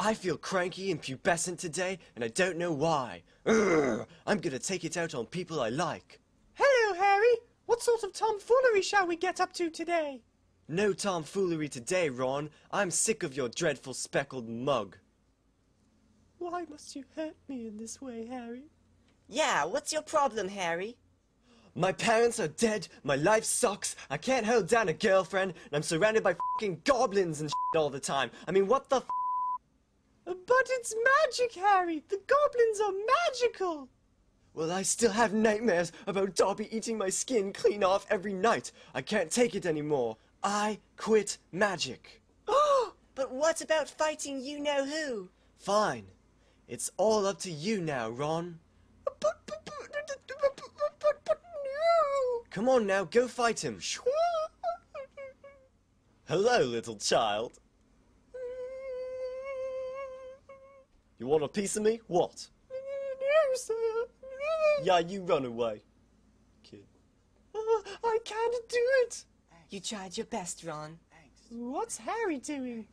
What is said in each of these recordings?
I feel cranky and pubescent today, and I don't know why. Urgh, I'm gonna take it out on people I like. Hello, Harry. What sort of tomfoolery shall we get up to today? No tomfoolery today, Ron. I'm sick of your dreadful speckled mug. Why must you hurt me in this way, Harry? Yeah, what's your problem, Harry? My parents are dead, my life sucks, I can't hold down a girlfriend, and I'm surrounded by fucking goblins and shit all the time. I mean, what the f? But it's magic, Harry! The goblins are magical! Well, I still have nightmares about Dobby eating my skin clean off every night. I can't take it anymore. I quit magic. But what about fighting you-know-who? Fine. It's all up to you now, Ron. But no! Come on now, go fight him. Hello, little child. You want a piece of me? What? No, sir. Yeah, you run away, kid. I can't do it. You tried your best, Ron. What's Harry doing?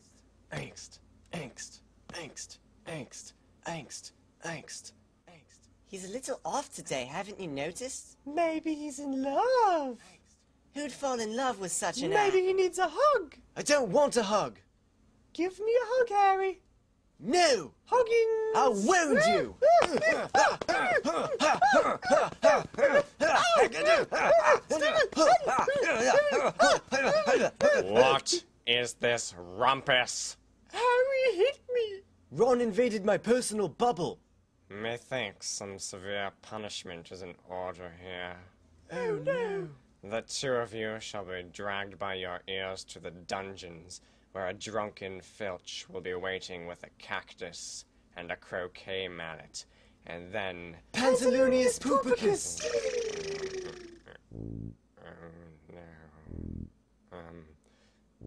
Angst, angst, angst, angst, angst, angst, angst. He's a little off today, haven't you noticed? Maybe he's in love. Who'd fall in love with such an Maybe he needs a hug. I don't want a hug. Give me a hug, Harry. No! Hugging. I'll wound you! What is this rumpus? Harry hit me. Ron invaded my personal bubble. Methinks some severe punishment is in order here. Oh no. The two of you shall be dragged by your ears to the dungeons, where a drunken filch will be waiting with a cactus and a croquet mallet, and then... Pantaloonius Poopicus!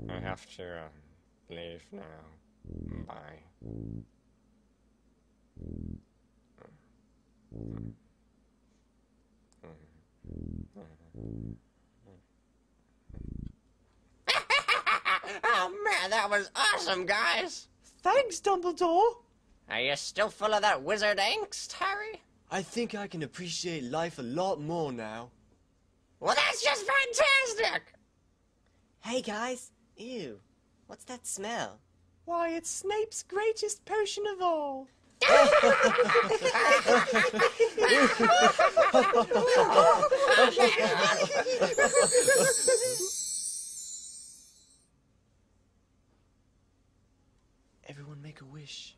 No. I have to leave now. Bye. Oh man, that was awesome, guys! Thanks, Dumbledore. Are you still full of that wizard angst, Harry? I think I can appreciate life a lot more now. Well, that's just fantastic! Hey, guys. Ew. What's that smell? Why, it's Snape's greatest potion of all. Everyone make a wish.